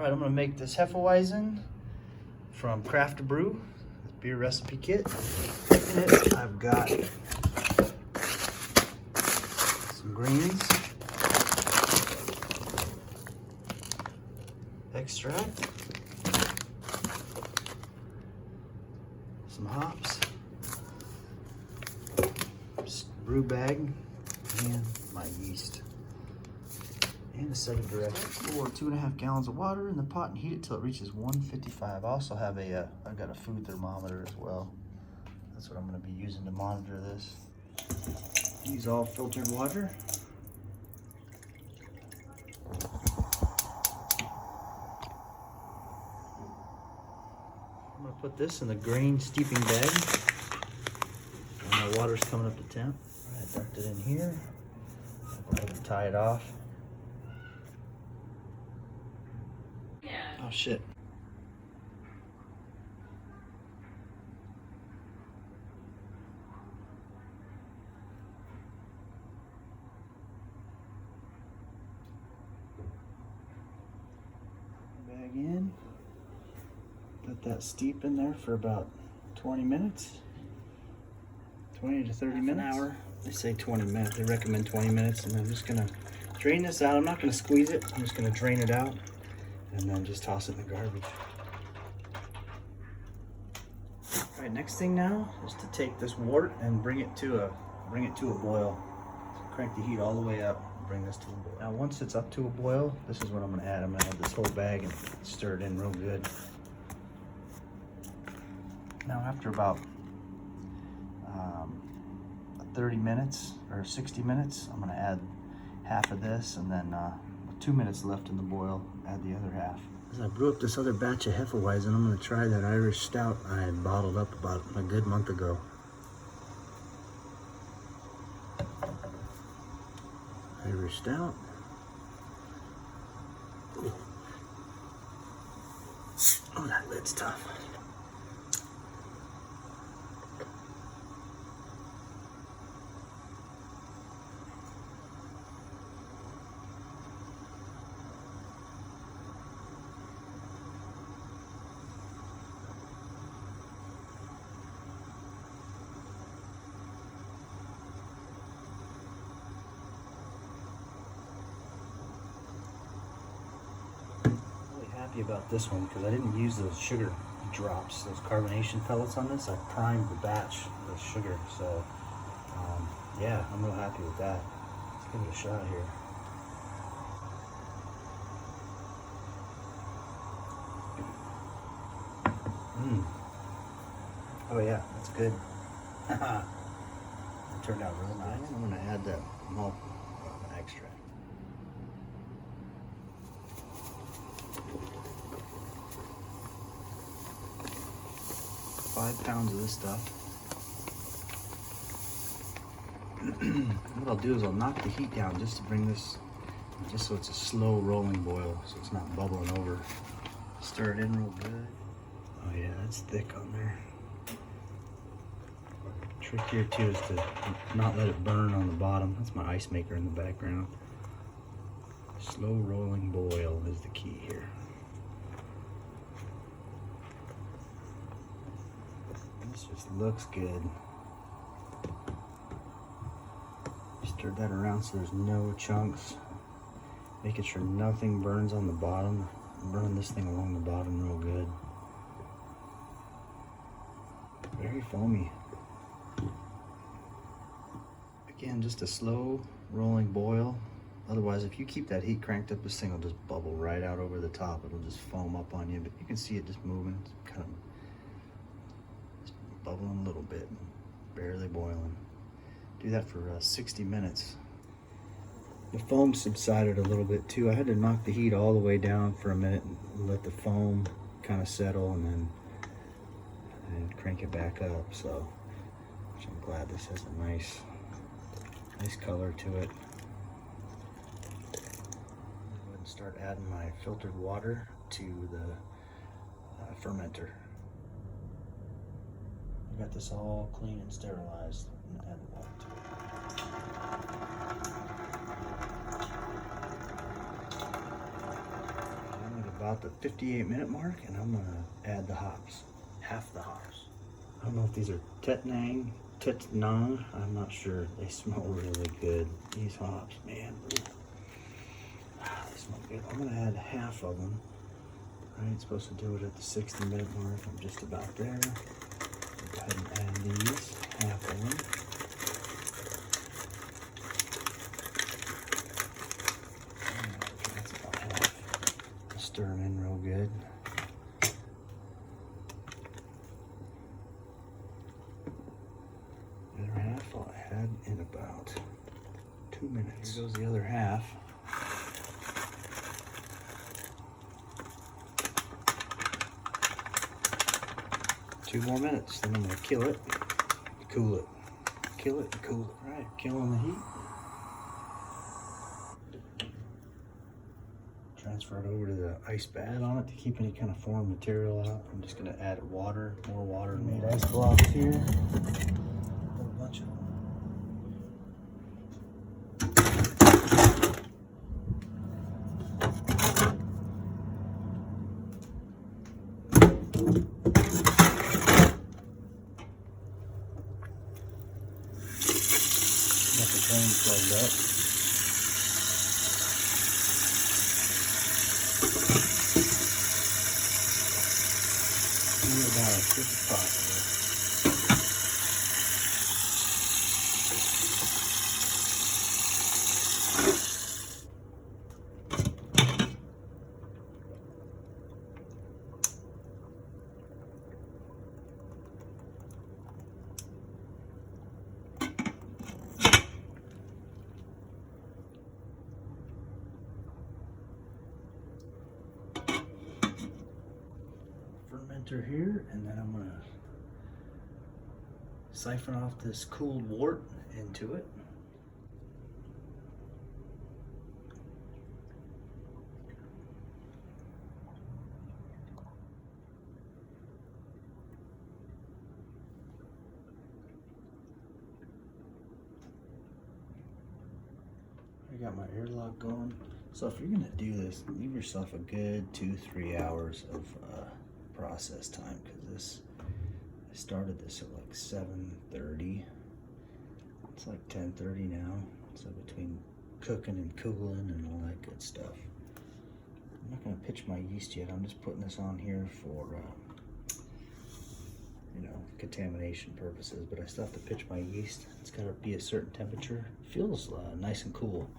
Alright, I'm gonna make this Hefeweizen from Craft Brew, this beer recipe kit. In it, I've got some greens, extract, some hops, brew bag, and my yeast. And a set of directions. Pour 2.5 gallons of water in the pot and heat it till it reaches 155. I also have I've got a food thermometer as well. That's what I'm going to be using to monitor this. Use all filtered water. I'm going to put this in the grain steeping bag. And my water's coming up to temp. All right, dumped it in here. I'll go ahead and tie it off. Oh shit. Bag in. Let that steep in there for about 20 minutes. 20 to 30 minutes. An hour. They say 20 minutes. They recommend 20 minutes. And I'm just gonna drain this out. I'm not gonna squeeze it. I'm just gonna drain it out and then just toss it in the garbage. All right, next thing now is to take this wort and bring it to a boil. So crank the heat all the way up and bring this to a boil. Now once it's up to a boil, this is what I'm gonna add. I'm gonna add this whole bag and stir it in real good. Now after about 30 minutes or 60 minutes, I'm gonna add half of this, and then with 2 minutes left in the boil, add the other half. As I brew up this other batch of Hefeweizen, I'm gonna try that Irish stout I had bottled up about a good month ago. Irish stout. Ooh. Oh, that lid's tough. Happy about this one because I didn't use those sugar drops, those carbonation pellets on this. I primed the batch with sugar, so yeah, I'm real happy with that. Let's give it a shot here. Oh yeah, that's good. It turned out real nice. I'm going to add that malt extract. 5 pounds of this stuff. What I'll do is I'll knock the heat down just to bring this, just so it's a slow rolling boil, so it's not bubbling over. Stir it in real good. Oh yeah, that's thick on there. Trick here too is to not let it burn on the bottom. That's my ice maker in the background. Slow rolling boil is the key here. This just looks good. Stir that around so there's no chunks. Making sure nothing burns on the bottom. I'm burning this thing along the bottom real good. Very foamy. Again, just a slow rolling boil. Otherwise, if you keep that heat cranked up, this thing will just bubble right out over the top. It'll just foam up on you, but you can see it just moving. It's kind of just bubbling a little bit, barely boiling. Do that for 60 minutes. The foam subsided a little bit too. I had to knock the heat all the way down for a minute and let the foam kind of settle, and then crank it back up. So I'm glad this has a nice color to it. Go ahead and start adding my filtered water to the fermenter. I got this all clean and sterilized. I'm gonna add the water to it. about the 58-minute mark, and I'm gonna add the hops, half the hops. I don't know if these are Tettnang, I'm not sure. They smell really good. These hops, man, they smell good. I'm gonna add half of them. Right, supposed to do it at the 60-minute mark. I'm just about there. Go ahead and add these, half of them. Okay, that's about half. Stir them in real good. The other half I'll add in about 2 minutes. Here goes the other half. 2 more minutes, then I'm gonna kill it, cool it, kill it, and cool it. All right, killing the heat. Transfer it over to the ice bath on it to keep any kind of foreign material out. I'm just gonna add water, more water. Made ice blocks here, a whole bunch of them. Got the drain plugged up. Do about as quick as possible. Fermenter here, and then I'm gonna siphon off this cooled wort into it. I got my airlock going. So if you're gonna do this, leave yourself a good 2-3 hours of process time, because I started this at like 7:30. It's like 10:30 now. So between cooking and cooling and all that good stuff. I'm not gonna pitch my yeast yet. I'm just putting this on here for you know, contamination purposes, but I still have to pitch my yeast. It's got to be a certain temperature. It feels nice and cool,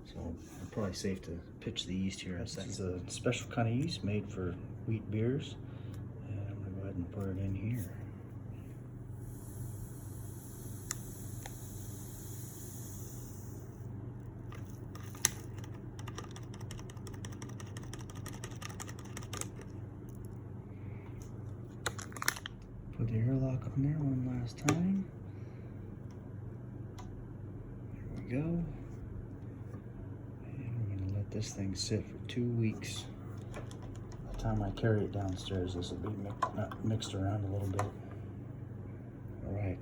so it's probably safe to pitch the yeast here in a second. It's a special kind of yeast made for wheat beers, and I'm gonna go ahead and put it in here. Put the airlock on there one last time. There we go. And we're gonna let this thing sit for 2 weeks. By the time I carry it downstairs, this will be mixed around a little bit. All right.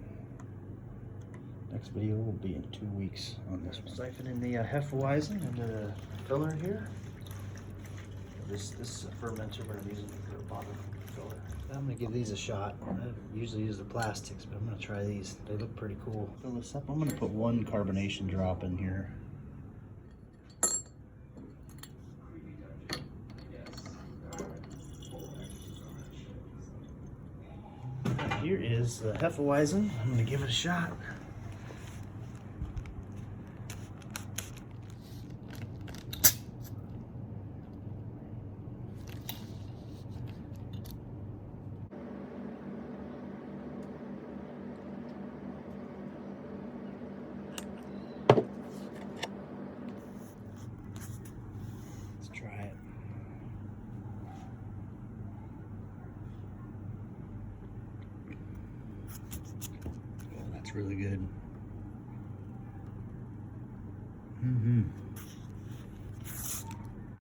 Next video will be in 2 weeks on this one. Siphoning the Hefeweizen into the filler here. This is a fermenter, but I'm using it for a bottle filler. I'm gonna give these a shot. I usually use the plastics, but I'm gonna try these. They look pretty cool. Fill this up. I'm gonna put 1 carbonation drop in here. Here is the Hefeweizen. I'm gonna give it a shot. Try it. Oh, that's really good.